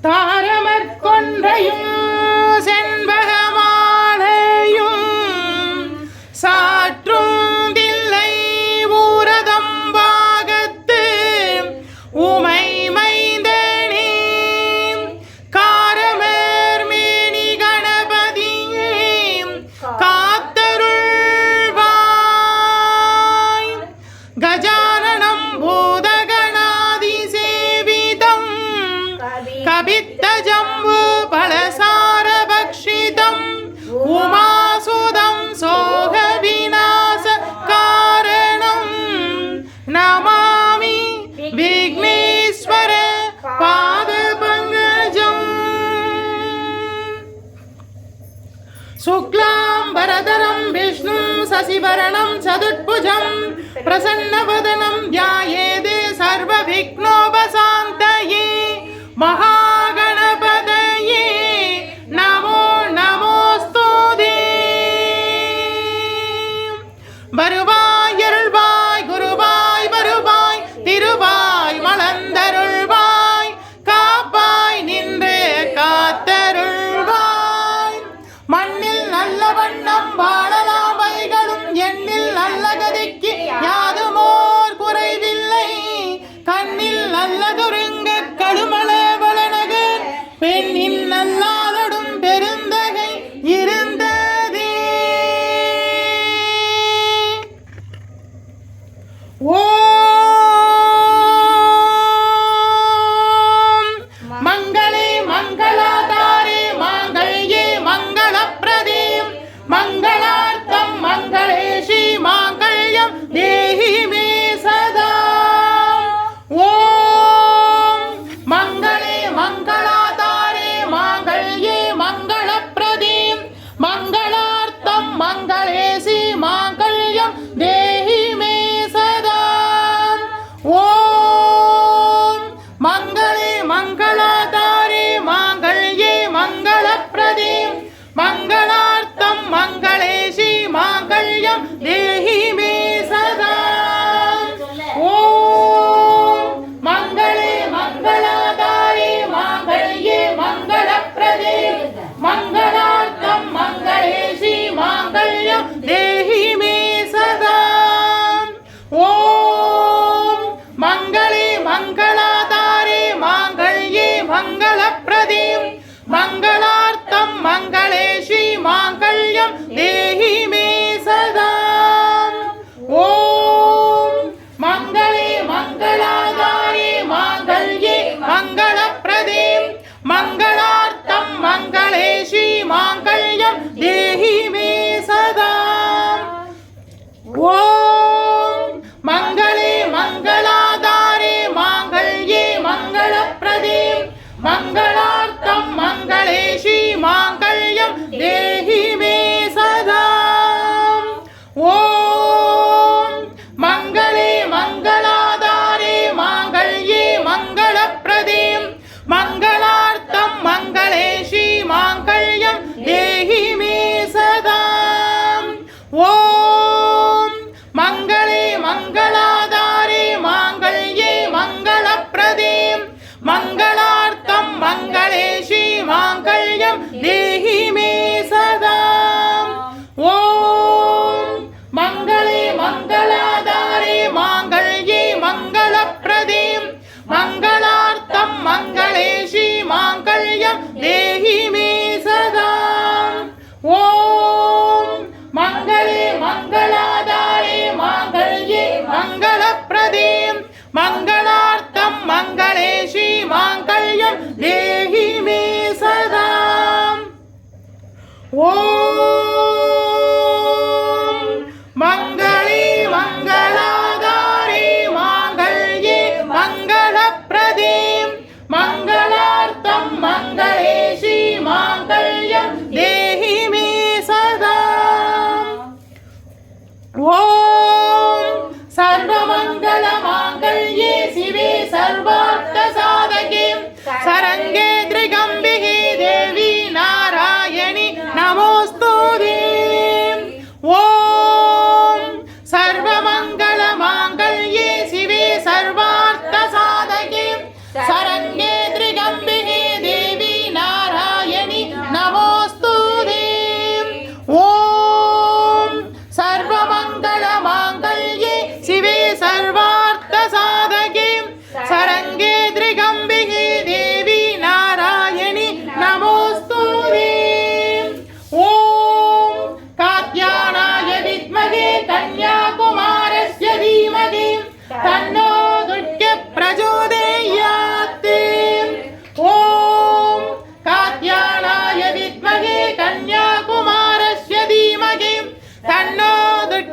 தாரமற்கொன்றையும் செண்பகமாலையும் சாற்றும் தில்லை ஊரதம்பாகத்து உமை மைந்தனே காரமேர்மேனி கணபதியே காத்தருள்வாய் கஜானனம் பூதகணாதி சேவிதம் கபித்த ஜம்பு பலசார பக்ஷிதம் உமாசுதம் சோக விநாச காரணம் நமாமி விக்னேஸ்வர பாத பங்கஜம் சுக்லாம் வரதரம் விஷ்ணு சசிவரணம் சதுர்புஜம் பிரசன்னவதனம் த்யாயேத் சர்வ விக்னோபசாந்தயே மகாகணபதயே நமோ நமோஸ்துதே. வருவாய் அருள்வாய் குருவாய் வருவாய் திருவாய் மலர்ந்தருள்வாய் காப்பாய் நின்று காத்தருள்வாய் மண்ணில் நல்ல வண்ணம் வாழலாம் வைகளும் எண்ணில் நல்ல கதிக்கு யாதுமோர் குறைவில்லை கண்ணில் நல்லதுருங்க கடுமல வளநகர் பெண்ணின் நல்லாதடும் பெருந்தகை இருந்ததே. ஓம் மங்களே மங்களாதாரே மாங்கல்யே மங்களப்ரதே மங்களார்த்தம் மங்களேஷி மாங்கல்யம் தேஹி மே சதா. ஓம் மங்களே மங்களாதாரே மாங்கல்யே மங்களப்ரதே மங்களார்த்தம் மங்களேஷி மாங்கல்யம் தேஹி மே சதா. ஓம் மங்களே மங்களாதாரே மாங்கல்யே மங்களப்ரதே மங்களார்த்தம் மங்களேஷி மாங்கல்யம் தேஹி மே சதா. ஓம் மங்களே மங்களாதாரே மாங்கல்யே மங்களப்ரதே மங்களார்த்தம் மங்களேஷி மாங்கல்யம் தேஹி மே சதா. ஓம் மங்களே மங்களாதாரே மாங்கல்யே மங்களப்ரதே மங்களார்த்தம் மங்களேஷி மாங்கல்யம் தேஹி மே சதா. ஓம் மங்களே மங்களாதாரே மாங்கல்யே மங்களப்ரதே மங்களார்த்தம் மங்களேஷி மாங்கல்யம் தேஹி மே சதா.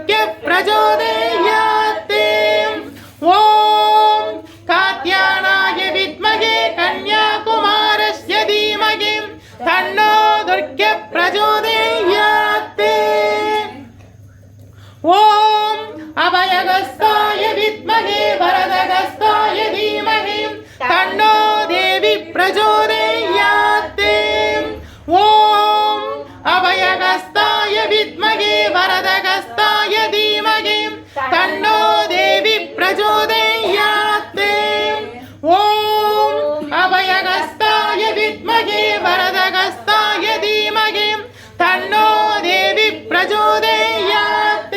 दुर्गे प्रचोदयात् ॐ कात्यायनाय विद्महे कन्याकुमारस्य धीमहि तन्नो दुर्गे प्रचोदयात् ॐ अभयहस्ताय विद्महे वरदहस्ताय धीमहि तन्नो देवी प्रचोदयात् ॐ अभयहस्ताय विद्महे वरदहस्ताय धीमहि तन्नो देवी प्रचोदयात् ॐ अभयहस्ताय विद्महे वरदहस्ताय धीमहि तन्नो देवी प्रचोदयात्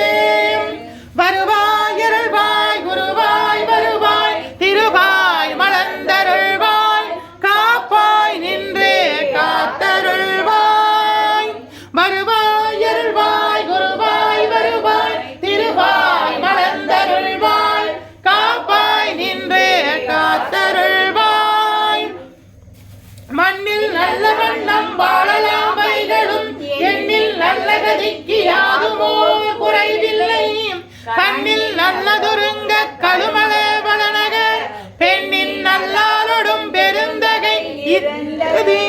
வருவாய் அருள்வாய் குருவாய் வருவாய் திருவாய் மலர்ந்தருள்வாய் காப்பாய் நின்றே காத்தருள்வாய் வருவாய் அருள்வாய் குருவாய் வருவாய் திருவாய் மலர்ந்தருள்வாய் காப்பாய் நின்றே காத்தருள்வாய் மண்ணில் நல்ல வண்ணம் வாழலாம் வைகளும் எண்ணில் நல்ல கதிக்கு யாதுமோ குறைவில்லை கண்ணில் நல்லதொருங்க கழுமல வளனக பெண்ணின் நல்லாலொடும் பெருந்தகை இருந்ததே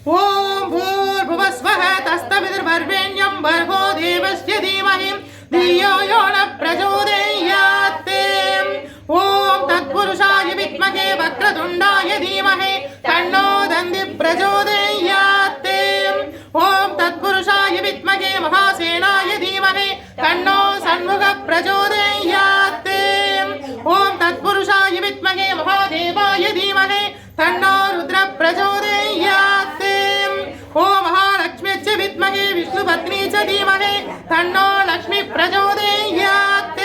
ஓம் भूर्भुवस्वः तस्तवितुर्वरेण्यं भर्गो देवस्य धीमहि धियो यो न प्रचोदयात् ॐ तत्पुरुषाय विद्महे वक्रतुण्डाय धीमहि तन्नो दन्ति प्रचोदयात् ॐ तत्पुरुषाय विद्महे महासेनाय धीमहि तन्नो षण्मुखः प्रचोदयात् ॐ तत्पुरुषाय विद्महे महादेवाय धीमहि तन्नो रुद्रः प्रचोदयात् ॐ महालक्ष्म्यै विद्महे विष्णुपत्नी च धीमहि तन्नो लक्ष्मी प्रचोदयात्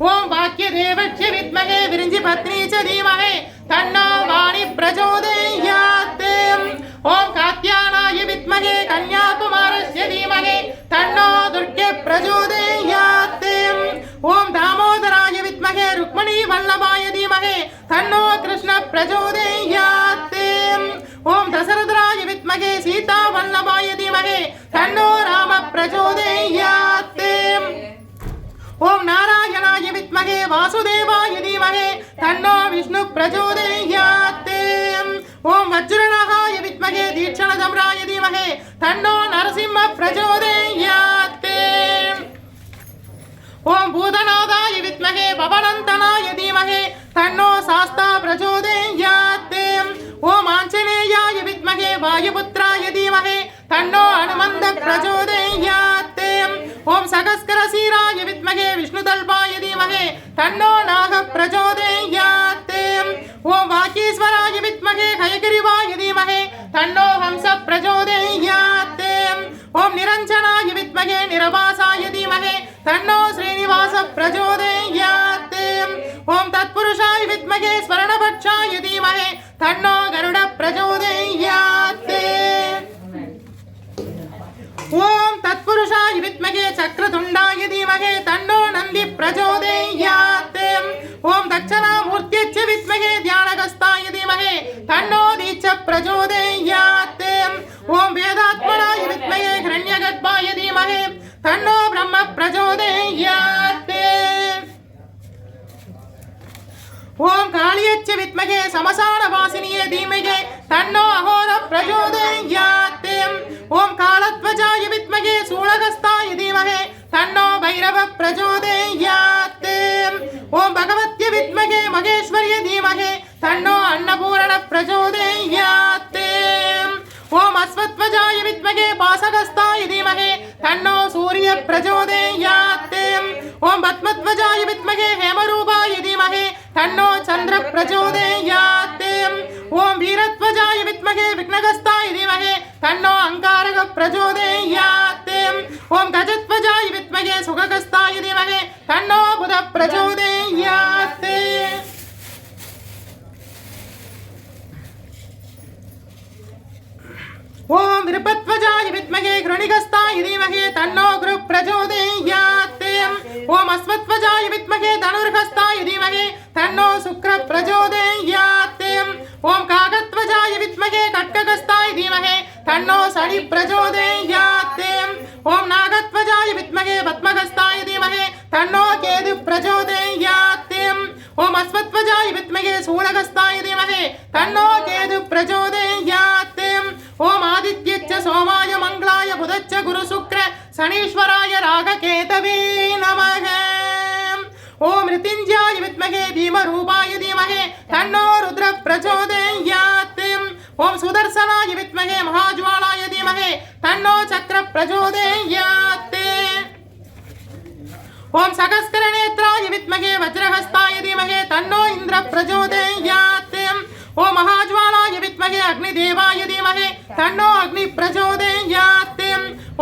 ॐ वाक्यदेवस्य विद्महे विरिञ्चिपत्नी च धीमहि तन्नो वाणी प्रचोदयात् ॐ कात्यायनाय विद्महे कन्याकुमारस्य धीमहि तन्नो दुर्गे प्रचोदयात् ॐ दामोदराय विद्महे रुक्मिणी वल्लभाय धीमहि तन्नो कृष्ण प्रचोदयात् ॐ दशरथराय विद्महे सीता वल्लभाय धीमहि तन्नो राम प्रचोदयात् ॐ नारायणाय विद्महे वासुदेवाय धीमहि तन्नो विष्णु प्रचोदयात् ॐ वज्रनाहाय विद्महे दीक्षणधम्राय धीमहि तन्नो नरसिंह प्रचोदयात् ॐ भूतनाथाय विद्महे भवनन्तनाय धीमहि तन्नो शास्ता प्रचोदयात् ॐ आञ्जनेयाय विद्महे वायुपुत्राय धीमहि तन्नो हनुमन्त प्रचोदयात् ॐ सहस्रशिराय विद्महे विष्णुदल्पाय धीमहि तन्नो नाग प्रचोदयात् ॐ वागीश्वराय विद्महे हयग्रीवाय धीमहि तन्नो हंस प्रचोदयात् ॐ निरञ्जनाय विद्महे निरवासाय धीमहि तन्नो श्रीनिवास प्रचोदयात् ॐ तत्पुरुषाय विद्महे स्वर्णभक्षाय धीमहि तन्नो गरुड प्रचोदयात् ॐ तत्पुरुषाय विद्महे चक्रतुण्डाय धीमहि तन्नो नन्दी प्रचोदयात् ॐ दक्षिणामूर्त्यै विद्महे ध्यानगस्ताय धीमहि तन्नो दीच प्रचोदयात् ॐ वेदात्मनाय विद्महे हिरण्यगर्भाय धीमहि तन्नो ब्रह्म प्रचोदयात् ॐ कालियच्च विद्महे समसानवासिनीये धीमहि तन्नो अहोर प्रचोदयात् ॐ कालध्वजाय विद्महे शूलहस्ताय धीमहि तन्नो भैरव प्रचोदयात् ॐ भगवत्यै विद्महे महेश्वर्यै धीमहि तन्नो अन्नपूर्ण प्रचोदयात् ॐ अश्वत्थवजाय विद्महे पाशहस्ताय धीमहि तन्नो सूर्य प्रचोदयात् ॐ पद्मध्वजाय विद्महे हेमरूपाय धीमहि तन्नो चन्द्र प्रचोदयात् ॐ वीरध्वजाय विद्महे विघ्नहस्ताय धीमहि तन्नो अंगारक प्रचोदयात् ॐ गजध्वजाय विद्महे सुखहस्ताय धीमहि तन्नो बुध प्रचोदयात् ॐ विरुपध्वजाय विद्महे तन्नो शनि प्रचोदयात् ओम नागध्वजाय विद्महे पद्महस्ताय धीमहि तन्नो केतु प्रचोदयात् ओम अश्वध्वजाय विद्महे शूलहस्ताय धीमहि तन्नो केतु प्रचोदयात् ओम आदित्यच्च सोमाय मंगलाय बुधच्च गुरु शुक्र शनीश्वराय रागकेतवे नमः ओम मृत्युंजयाय विद्महे भीमरूपाय धीमहि तन्नो रुद्र प्रचोदयात् ओम सुदर्शनाय विद्महे महाज्वालाय धीमहि तन्नो चक्र प्रचोदयात् ओम सहस्रनेत्राय विद्महे वज्रहस्ताय धीमहि तन्नो इंद्र प्रचोदयात् ओम महाज्वालाय विद्महे अग्निदेवाय धीमहि तन्नो अग्नि प्रचोदयात्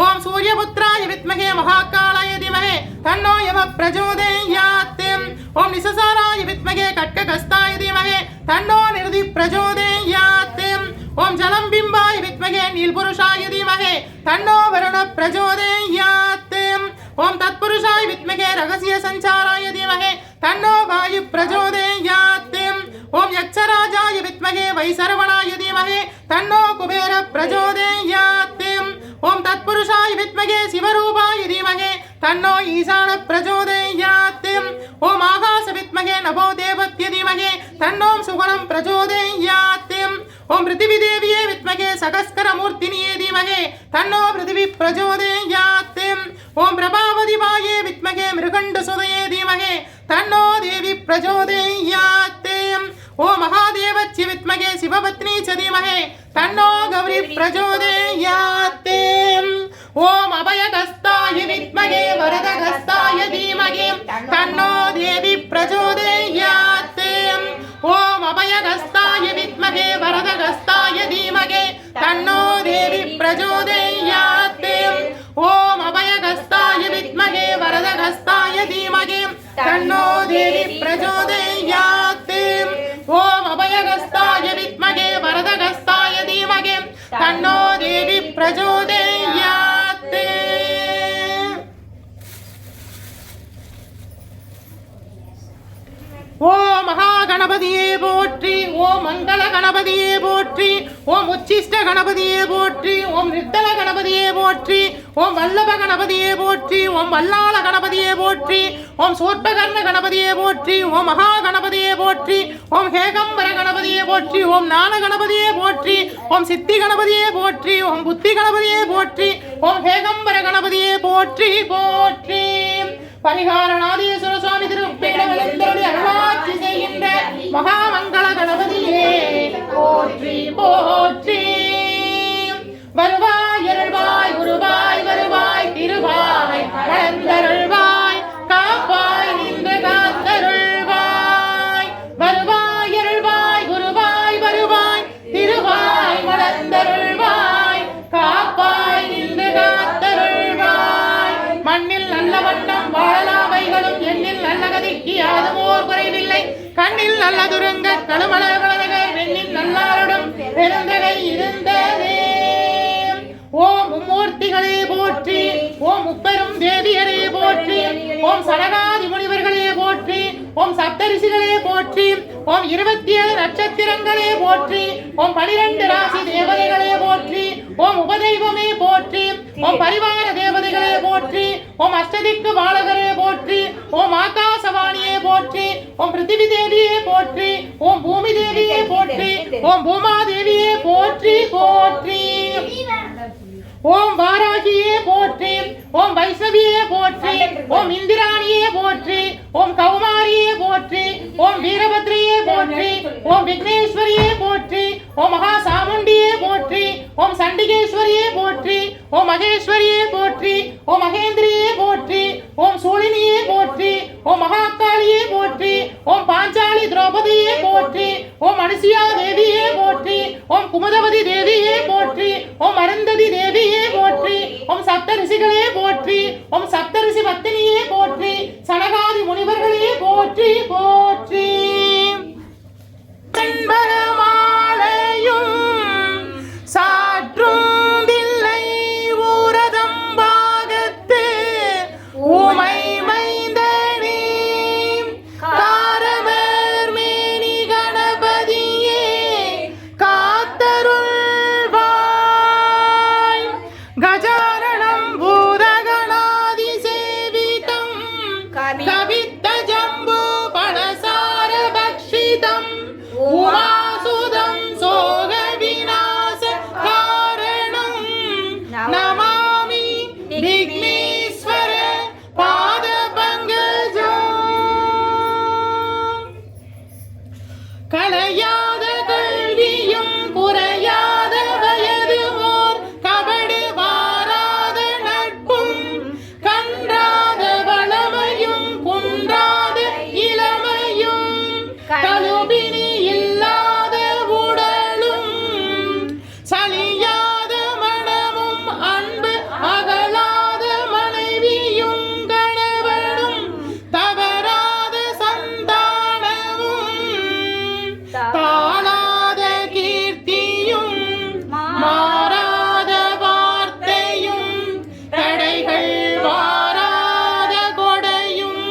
ओम सूर्यपुत्राय विद्महे महाकालाय धीमहि तन्नो यम प्रचोदयात् ओम निससाराय विद्महे खड्गहस्ताय धीमहि तन्नो निर्दि प्रचोदयात् ओम जलंबिंबाय विद्महे नीलपुरुषाय धीमहि तन्नो वरुण प्रचोदयात् ओम तत्पुरुषाय विद्महे रहस्य संचाराय धीमहि तन्नो वायु प्रचोदयात् ओम यक्षराजाय विद्महे वैसर्वणाय धीमहि तन्नो कुबेर प्रचोदयात् ओम तत्पुरुषाय विद्महे शिवरूपाय धीमहि तन्नो ईशान प्रचोदयात् ओम आकाश विद्महे नभो देवत्य धीमहि तन्नो सुगणं प्रचोदयात् ओम पृथ्वी देवीये विद्महे सहस्रमूर्तिनिये धीमहि तन्नो पृथ्वी प्रचोदयात् ओम प्रभावति वाये विद्महे मृगण्डसुतये धीमहि तन्नो देवी प्रचोदयात् ओम महादेवस्य विद्महे शिवपत्नी च धीमहि तन्नो गौरी प्रचोदयात् ओम अभयहस्ताय विद्महे वरदहस्ताय धीमहि तन्नो देवी प्रचोदयात् ओम अभयहस्ताय विद्महे वरदहस्ताय धीमहि तन्नो देवी प्रचोदयात् ओम अभयहस्ताय विद्महे वरदहस्ताय धीमहि तन्नो देवी प्रचोदयात् ओम अभयहस्ताय विद्महे वरदहस्ताय धीमहि तन्नो देवी प्रचोदयात् ओम महागणपतिये पोट्री ओम मंगल गणपतिये पोट्री ओम उच्चिष्ट गणपतिये पोट्री ओम निर्दल गणपतिये पोट्री ओम वल्लभ गणपतिये पोट्री ओम वल्लाल गणपतिये पोट्री ओम सोत्पकर्ण गणपतिये पोट्री ओम महागणपतिये पोट्री ओम हेगंबर गणपतिये पोट्री ओम ज्ञान गणपतिये पोट्री ओम सिद्धि गणपतिये पोट्री ओम बुद्धि गणपतिये पोट्री ओम हेगंबर गणपतिये पोट्री पोट्री परिहारनादीश्वर स्वामी திருப்பேடவலந்தருளி அருளாட்சி செய்கின்ற மகாமங்கள கணபதியே போற்றி போற்றி வருவாய் அருள்வாய் குருவாய் வருவாய் திருவாய் கலந்தருள்வாய் காப்பாய் நின்று காத்தருள்வாய் வருவாய் அருள்வாய் குருவாய் வருவாய் திருவாய் மலர்ந்தருள்வாய் காப்பாய் நின்று காத்தருள்வாய் மண்ணில் நல்ல வண்ணம் வாழலாவைகளும் எண்ணில் நல்ல கதிக்கு யாதுமோர் குறைவில்லை கண்ணில் நல்ல துரங்க கழுமல கலந்தகர் வெண்ணில் நல்லாருடன் பெருந்தகை இருந்ததே ஓம் மும்மூர்த்திகளே போற்றி ஓம் முப்பெரும் தேவியரே போற்றி ஓம் சனகாதி முனிவர்களே போற்றி ஓம் சப்தரிஷிகளே போற்றி ஓம் 27 நட்சத்திரங்களே போற்றி ஓம் 12 ராசி தேவதைகளே போற்றி ஓம் உபதெய்வமே போற்றி ஓம் பரிவார தேவதைகளே போற்றி ஓம் அஷ்டதிக்கு பாலகரே போற்றி ஓம் ஆகாசவாணியே போற்றி ஓம் பிருத்திவி தேவியே போற்றி ஓம் பூமி தேவியே போற்றி ஓம் பூமாதேவியே போற்றி போற்றி ओम वाराहिये पोट्री ओम वैष्णविये पोट्री ओम इंदिराणिये पोट्री ओम कौमारिये पोट्री ओम वीरभद्रिये पोट्री ओम विघ्नेश्वरिये पोट्री ओम महासामुंडिये पोट्री ओम संडिगेश्वरिये पोट्री ओम महेश्वरिये पोट्री ओम महेंद्रिये पोट्री ओम सूलिनिये पोट्री ओम महाकालिये पोट्री ओम पांचाली द्रौपदिये पोट्री ओम अनसुया देविये पोट्री ओम कुमुदवती देविये पोट्री ओम अरुंधति देविये போற்றி ஓம் சப்த ரிஷிகளே போற்றி ஓம் சப்த ரிஷி பத்தினியே போற்றி சனகாதி முனிவர்களே போற்றி போற்றி செண்பகமாலையும் சாற்றும் தில்லை ஊரதம் பாகத்து ஊமை மைந்தனே காரமர் மேனி கணபதியே காத்தருள்வாய் गजाननं भूतगणादिसेवितं कवित्तजम्बू फलसारभक्षितम् उमासुतं सोगविनाशकारणं नमामि विघ्नेश्वर पादपङ्कजम् कलयाद कल्वियुं कुறையாத வயதுமோர் கபடு வாராத நட்பும் கன்றாத வளமையும் குன்றாத இளமையும் கலுபினி இல்லாத உடலும் சலியாத மனமும் அன்பு அகலாத மனைவியும் கணவனும் தவறாத சந்தானமும் தாழாத கீர்த்தியும் மாறாத வார்த்தையும் தடைகள் வாராத கொடையும்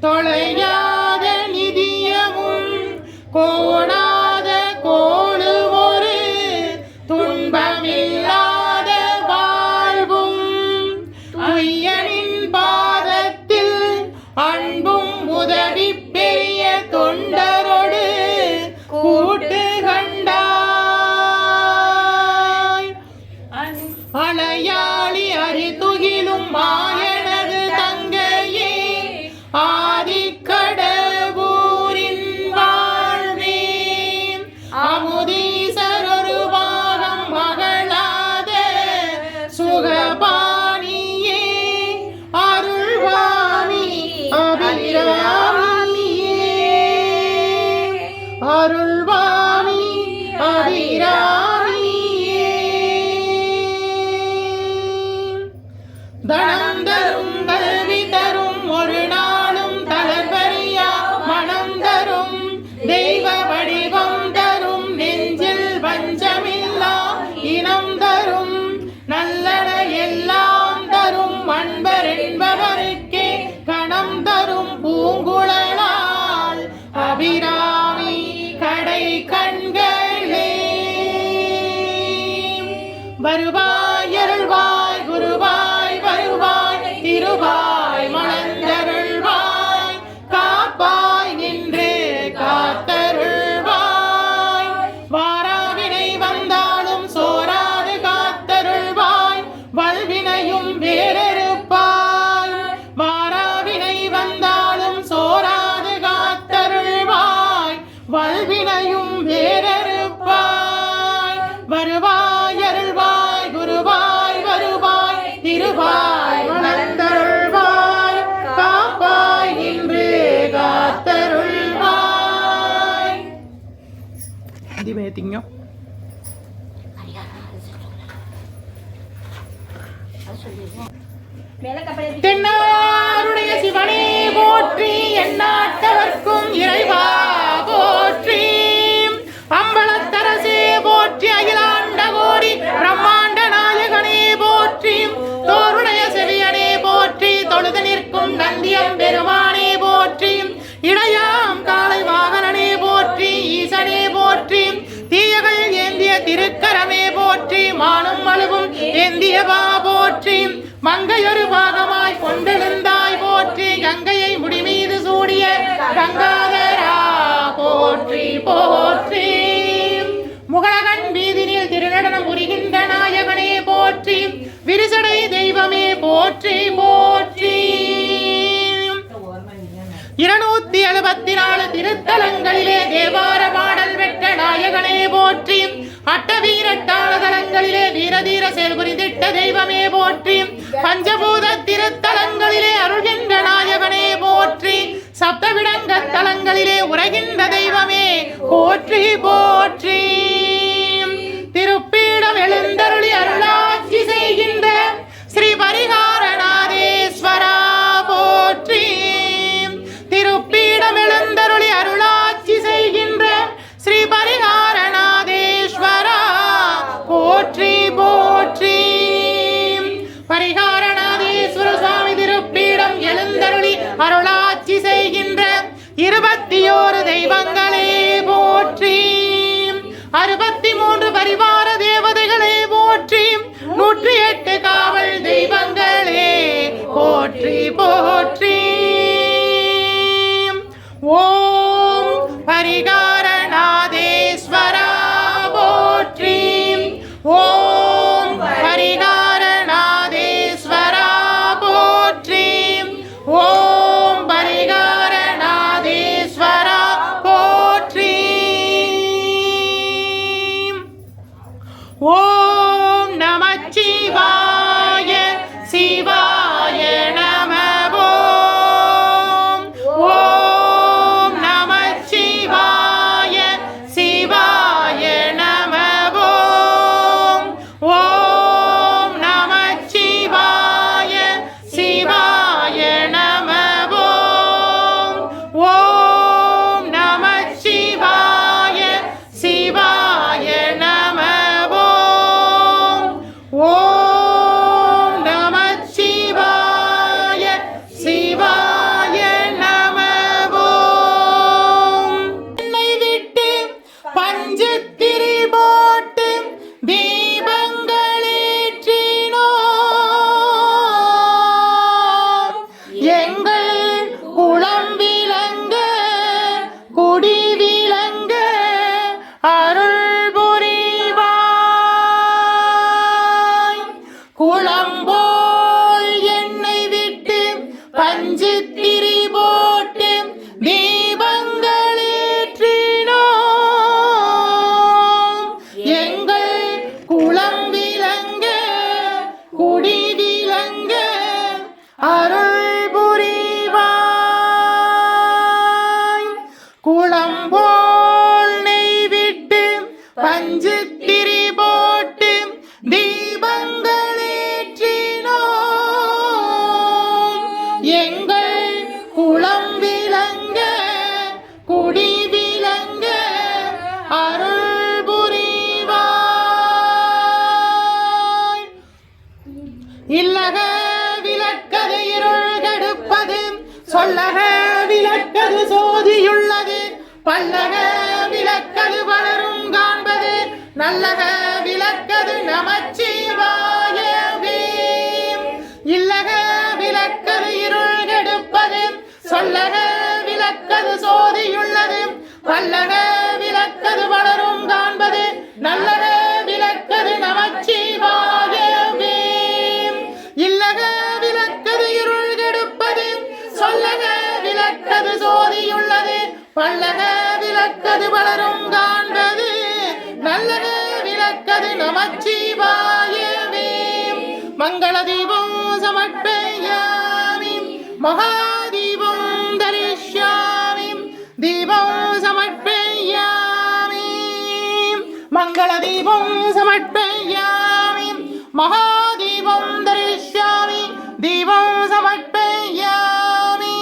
தொலையாத நிதியமும் கோணாத கோணு ஒரு துன்பமில்லாத வாழ்வும் ஐயனின் பாதத்தில் அன்பும் உதவி பெரிய தொண்டரோடு கூட்டு கண்டாய் அலையாளி அரிதுகிலும் மாயனது தங்கையே ஆதிக்கடவூரின் வாழ்வே அமுதீசரொரு பாகம் மகளாத சுகபாணியே அருள்வாமி அபிராமியே அருள்வாமி அபிராமியே தனம் தரும் கல்வி தரும் ஒரு நாளும் தளர்வறியா மனம் தரும் தெய்வ வடிவம் தரும் நெஞ்சில் வஞ்சமில்லா இனம் தரும் நல்லன எல்லாம் தரும் அன்பர் என்பவருக்கே கணம் தரும் பூங்குழலால் அபிராமி கடை கண்களே வருவாய் அருள்வாய் குருவாய் வருவாய் திருவாய் மணந்தருள்வாய் காப்பாய் நின்று காத்தருள்வாய் வாராவினை வந்தாலும் சோராது காத்தருள்வாய் வல்வினையும் வேறறுப்பாய் வாராவினை வந்தாலும் சோராது காத்தருள்வாய் வல்வினையும் வேறறுப்பாய் வருவாய் அருள்வாய் குருவாய் வருவாய் திருவாய் மணந்தருள்வாய் காப்பாய் நின்று காத்தருள்வாய் திவேதிங்க தென்னாருடைய சிவனே போற்றி எந்நாட்டவர்க்கும் இறைவா போற்றி அம்பலத்தரசே போற்றி அகிலாண்ட கோடி பிரம்மாண்ட நாயகனே போற்றி தோருடைய செவியனே போற்றி தொழுது நிற்கும் நந்தியம் பெருமானே போற்றி இடையாம் காலை வாகனனே போற்றி ஈசனே போற்றி தீயகள் ஏந்திய திருக்கரமே போற்றி மானும் அழுவும் ஏந்தியவா போற்றி மங்கையொரு பாகமாய் கொண்டெழுந்தாய் போற்றி கங்கையை முடிமீது சூடிய கங்காதரா போற்றி போற்றி முகலகன் வீதினில் திருநடனம் புரிகின்ற நாயகனே போற்றி விரிசடை தெய்வமே போற்றி போற்றி 274 திருத்தலங்களிலே தேவார பாடல் பெற்ற நாயகனே போற்றி அட்டவீரட்டாள தலங்களிலே வீரதீர செயல் புரிந்திட்ட தெய்வமே போற்றி பஞ்சபூத திருத்தலங்களிலே அருள்கின்ற நாயகனே போற்றி சப்தவிடங்க தலங்களிலே உரைகின்ற தெய்வமே போற்றி போற்றி திருப்பீடம் எழுந்தருளி அருளாட்சி செய்கின்ற ஸ்ரீ பரிகாரநாதேஸ்வரா போற்றி திருப்பீடம் எழுந்தருளி அருளாட்சி செய்கின்ற ஸ்ரீ பரிகாரநாதேஸ்வரா போற்றி போற்றி பரிகாரநாதேஸ்வர சுவாமி திருப்பீடம் எழுந்தருளி அருளாட்சி செய்கின்ற 21 தெய்வங்களே போற்றி 63 பரிவார தேவதைகளே போற்றி 108 குளம்போல் என்னை விட்டு பஞ்சு திரி போட்டு தீபங்கள் ஏற்றினோம். எங்கள் குளம் விளங்க குடி விளங்க அருள் புரிவாய். குளம்போல் நெய் விட்டு பஞ்சு திரி போட்டு தீபங்கள் ஏற்றினோம். எங்கள் குளம் விளங்க குடி விளங்க அருள் புரிவாய். இல்லக விளக்கது இருள் கெடுப்பது சொல்லக விளக்கது சோதியுள்ளது பல்லக விளக்கது பலரும் காண்பது நல்லக விளக்கது நமச்சிவாயவே. இல்லக விளக்கது இருள் கெடுப்பது சொல்லக விளக்கது சோதியுள்ளது பல்லக விளக்கது பலரும் காண்பது நல்லக விளக்கது நமச்சிவாயவே. இல்லக விளக்கது இருள் கெடுப்பது சொல்லக விளக்கது சோதியுள்ளது பல்லக விளக்கது பலரும் காண்பது நல்லக விளக்கது நமச்சிவாயவே. மங்கள தீபம் சமர்ப்பயாமி மகாதீபம் தரிஷ்யாமி தீபம் சமர்ப்பயாமி. மங்கள தீபம் சமர்ப்பயாமி மகாதீபம் தரிஷ்யாமி தீபம் சமர்ப்பயாமி.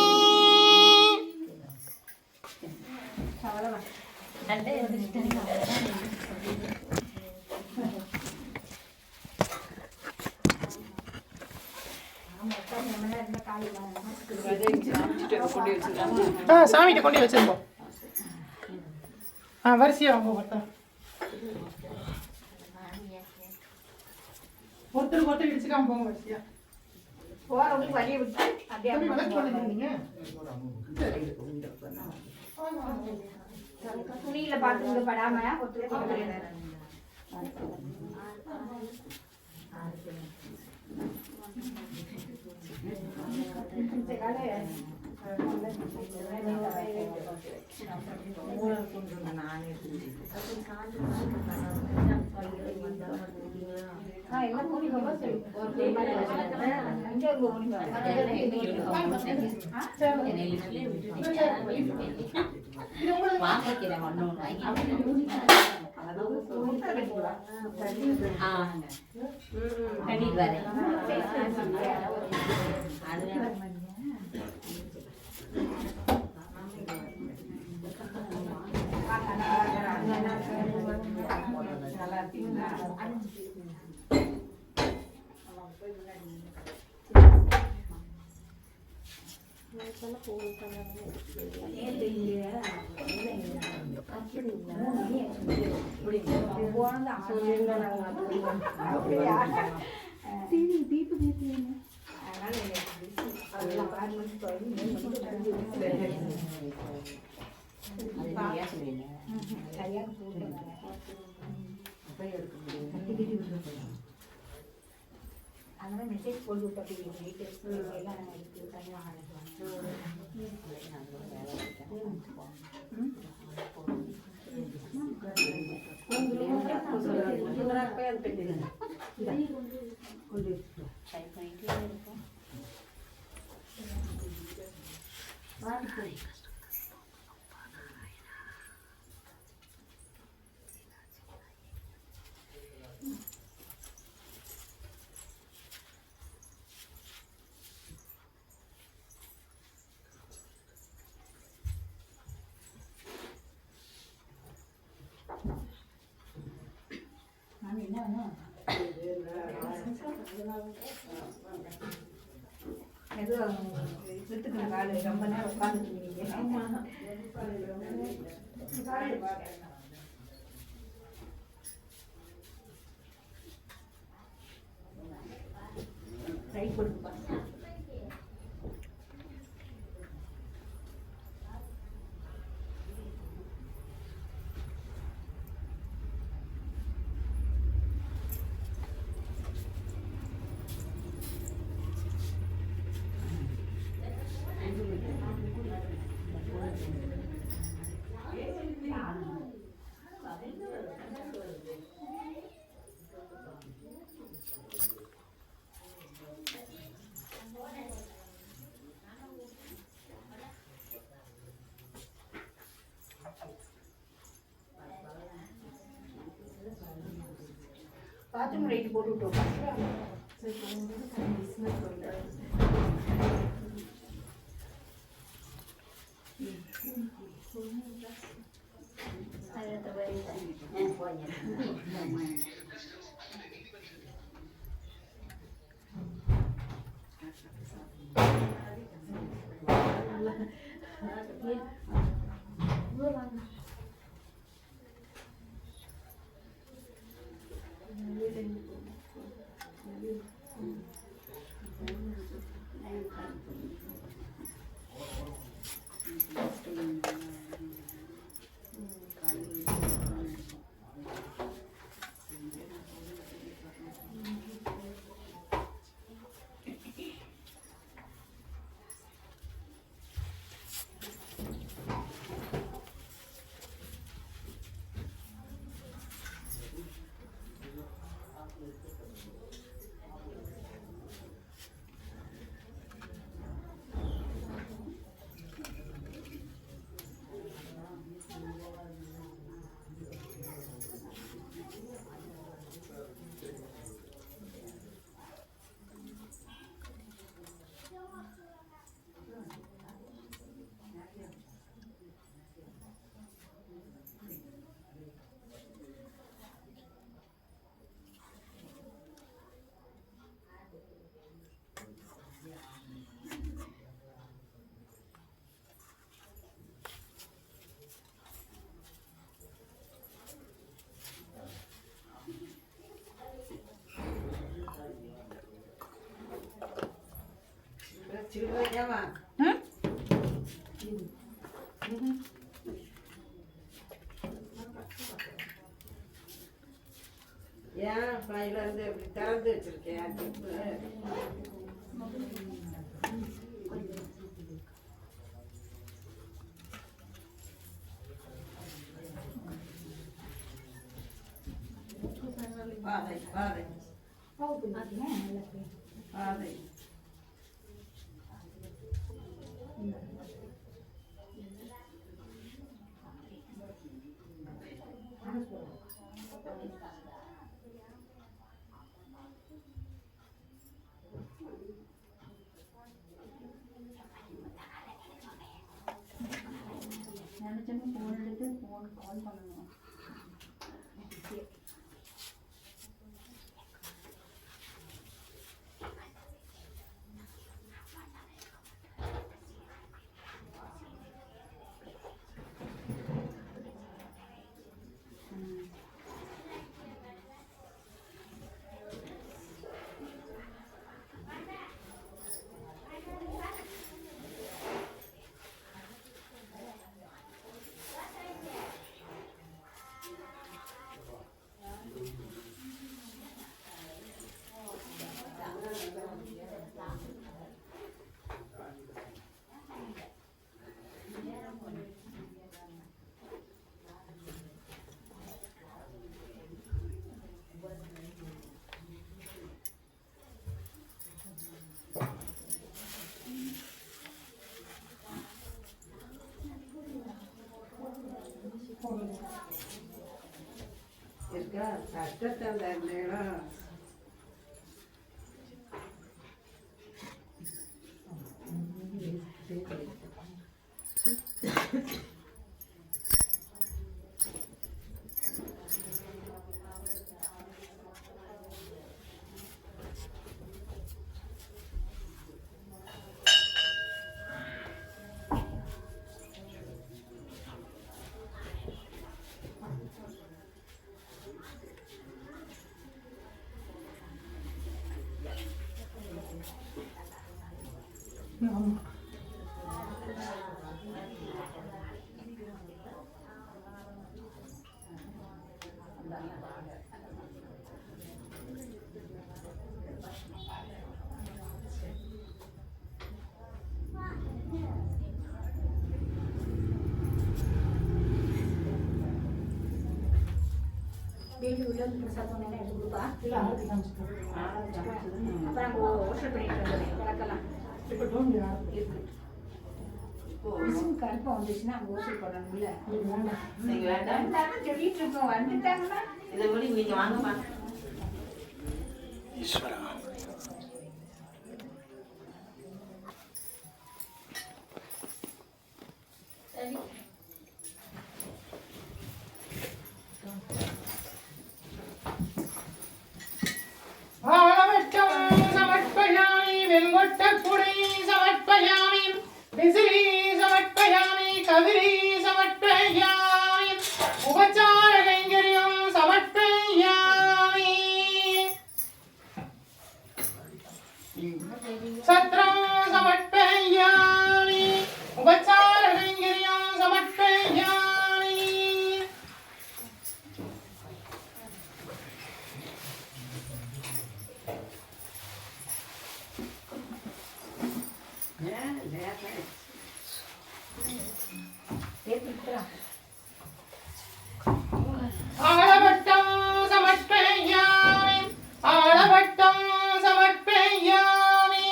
சாமிகிட்ட கொண்டு வச்சிருக்கோம். வரிசையா ஒருத்தர் ஒருத்தருக்கு ஒருத்தர் இடிச்சுக்காம போங்க. வரிசையா போறவங்களுக்கு வழியை விட்டு அப்படியே துணியில பார்த்து படாம அதனால மெசேஜ் போட்டு விட்டு எல்லாம் இருக்கு தனியாக ரொம்ப நேரம் உட்காந்துருக்கீங்க. ரைட் கொடுப்பா. பாத்ரூம் லைட் போட்டு விட்டோம். ஏன் பையில இருந்து இப்படி திறந்து வச்சிருக்கேன். பாதை பாதை பாதை நினைச்சோன்னு ஃபோன் எடுத்து ஃபோன் கால் பண்ணணும். இருக்கா கஷ்டத்தை அந்த நேரம் பேபி உள்ள பிரசாதம் என்ன எடுத்து கொடுப்பா? இல்லை ஆரத்தி காமிச்சிட்டு அப்புறம் அங்கே வாஷர் பண்ணிட்டு வந்துடுறேன் விளக்கெல்லாம் இப்போ டோன் இருக்கு. மிஷின் கருப்பை வந்துச்சுன்னா அங்கே வாஷர் பண்ணணும்ல. வேண்டாம் நீங்கள் வேண்டாம் வந்தாலும் சொல்லிட்டு இருக்கோம் வந்துட்டாங்கன்னா இதை விட நீங்கள் வாங்கம்மா ஈஸ்வரா. ஆலவட்டம் சமர்ப்பயாமி, வெண்கொட்ட குடை சமர்ப்பயாமி, விசிறி சமர்ப்பயாமி, கவிரி சமர்ப்பயாமி, உபச்சார கைங்கரியம் சமர்ப்பயாமி, சத்ரம் சமர்ப்பயாமி, உபச்சார கைங்கரியம் சமர்ப்பயாமி. ஆலவட்டம் சமர்ப்பயாமி, ஆலவட்டம் சமர்ப்பயாமி,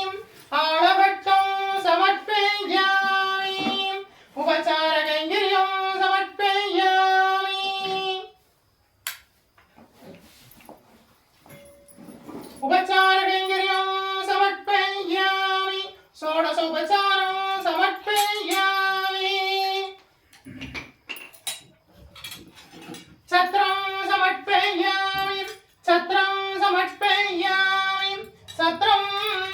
ஆலவட்டம் சமர்ப்பயாமி, உபச்சார கைங்கரியம் சமர்ப்பயாமி, உபச்சார கைங்கரியம் சமர்ப்பயாமி, ஷோடசோபச்சாரம் சமர்ப்பயாமி, சத்ரம் சமர்ப்பயாமி, சத்ரம் சமர்ப்பயாமி, சத்ரம்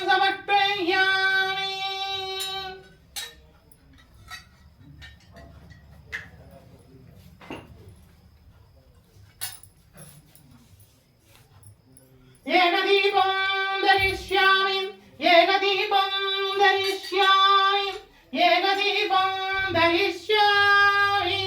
சமர்ப்பயாமி. ஏகதீபம் தரிஷ்யாமி, ஏகதீபம் தரிஷ்யாமி, ஏகதீபம் தரிஷ்யாமி.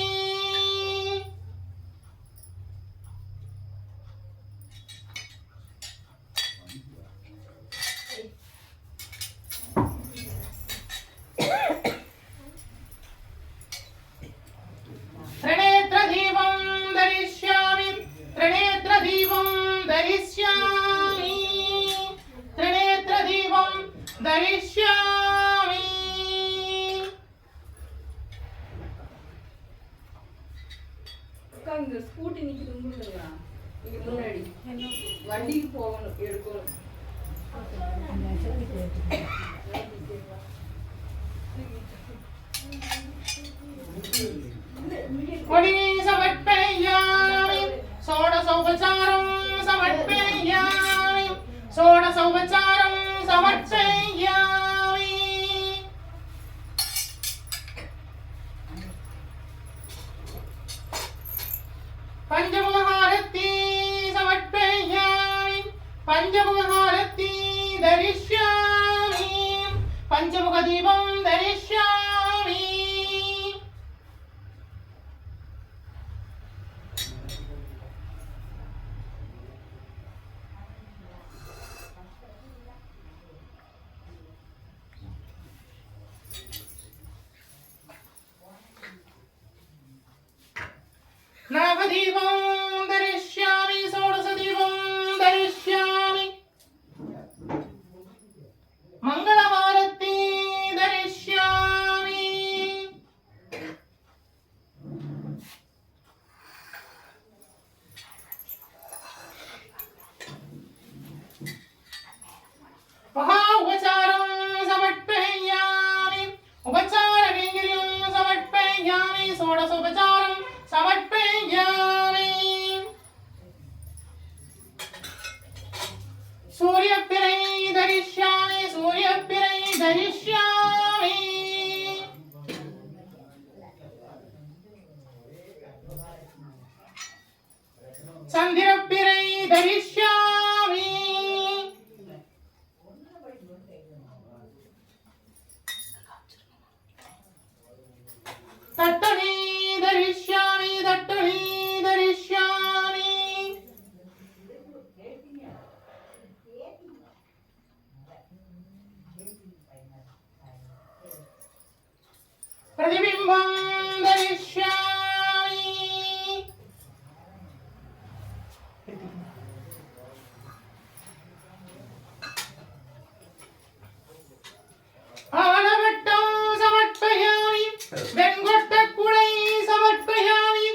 त्रिनेत्रदीपं दरिष्यामि, त्रिनेत्रदीपं दरिष्यामि, त्रिनेत्रदीपं दरिष्यामि. இந்த ஸ்கூட்டி நிற்கிது உங்களுக்குங்களா? இங்கே முன்னாடி வண்டிக்கு போகணும் எடுக்கணும். கொடி சமர்ப்பயாமி, ஷோடசோபச்சாரம் சமர்ப்பயாமி, ஷோடசோபச்சாரம் சமர்ப்பயாமி. பஞ்சமுகஹாரத்தி சமர்ப்பயாமி, பஞ்சமுகஹாரத்தி தரிஷ்யாமி, பஞ்சமுக தீபம் தரிஷ்யாமி. नागदीपं दरिष्यामि, षोडशदीपं दरिष्यामि, मंगलहारति दरिष्यामि, महाउपचारं समर्पयामि, उपचार கைங்கரியம் समर्पयामि, षोडशोपचारं समर्पयामि. सूर्यपिरै दरिष्यामि, सूर्यपिरै दरिष्यामि, சந்திரப்பிரை தரிஷ்யாமி, தட்டணி தரிஷ்யாமி, தட்டணி தரிஷ்யாமி, பிரதிபிம்பம் தரிஷ்யாமி, ஆலவட்டம் சமர்ப்பயாமி, வெண்கொட்ட குடை சமர்ப்பயாமி,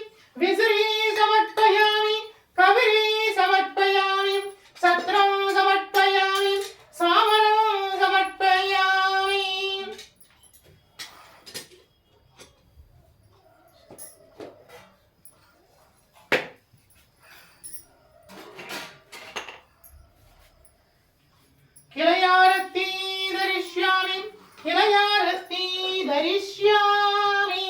விசிறி சமர்ப்பயாமி, கவிரி சமர்ப்பயாமி, சத்ரம் சமர்ப்பயாமி. இளையாரத்தி தரிஷ்யாமி இளையாரத்தி தரிஷ்யாமி.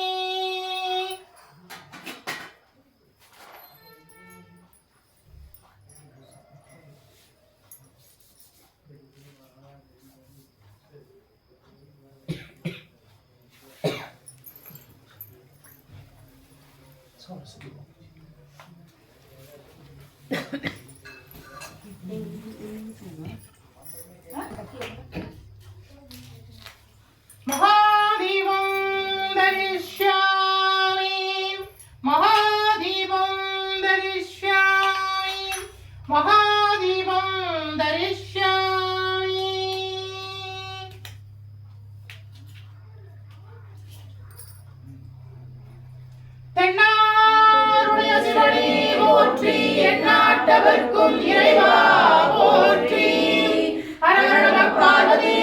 மகாதீபம் தரிஷ்யாமி மகாதீபம் தரிஷ்யாமி மகாதீபம் தரிஷ்யாமி. தென்னாருடைய சிவனே போற்றி எந்நாட்டவர்க்கும் இறைவா போற்றி. ஹர ஹர நம பார்வதி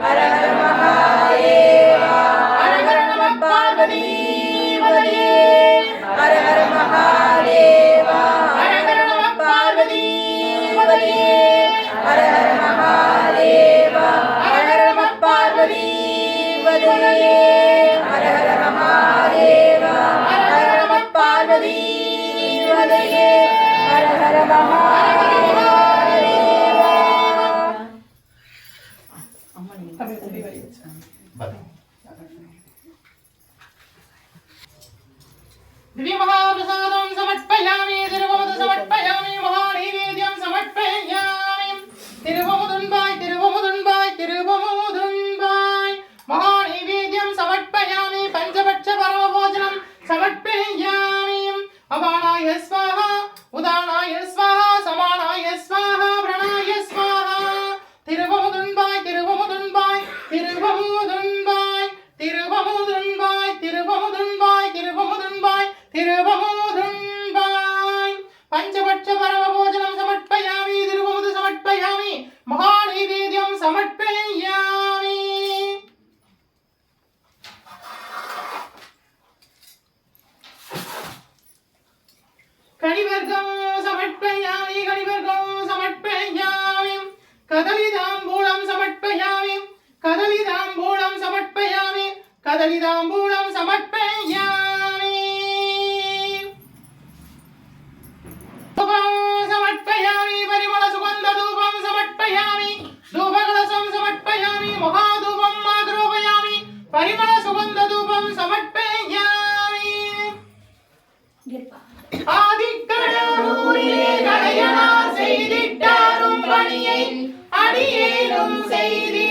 ஹர ஹர மகாதேவா ஹர ஹர நம பார்வதி ஹர ஹர மகாதேவா ஹர ஹர நம பார்வதி ஹர ஹர மகாதேவா ஹர ஹர நம பார்வதி ஹர ஹர மகாதேவா ஹர ஹர நம பார்வதி ஹர ஹர மகாதேவா. दिव्यमहाप्रसादं समर्पयामि तिरुवमुदु समर्पयामि महानैवेद्यं समर्पयामि. तिरुवमुदुन्बाय तिरुवमुदुन्बाय तिरुवमुदुन्बाय महानैवेद्यं समर्पयामि. पञ्चपक्ष परमभोजनं समर्पयामि. अपानाय स्वाहा उदानाय स्वाहा समानाय स्वाहा प्रणय स्वाहा. तिरुवमुदुन्बाय तिरुवमुदुन्बाय तिरुवमुदुन्बाय तिरुवमुदुन्बाय तिरुवमुदुन्बाय तिरुवमुदुन्बाय तिरुवमुदुन्बाय. पंचपक्ष परमभोजनं समर्पयामि तिरुवमुदु समर्पयामि महानैवेद्यं समर्पयामि. कणिवर्गं समर्पयामि कणिवर्गं समर्पयामि. कदलीताम्बूलं समर्पयामि कदलीताम्बूलं समर्पयामि कदलीताम्बूलं समर्पयामि. धूपं समर्पयामि परिमलसुगन्धधूपं समर्पयामि धूपकलशं समर्पयामि महाधूपम् आग्रोपयामि परिमलसुगन्धधूपं समर्पयामि. ஆதிக்கடலூரிலே கடையனார் செய்திட்டாரும் பணியை அடியேனும் செய்தி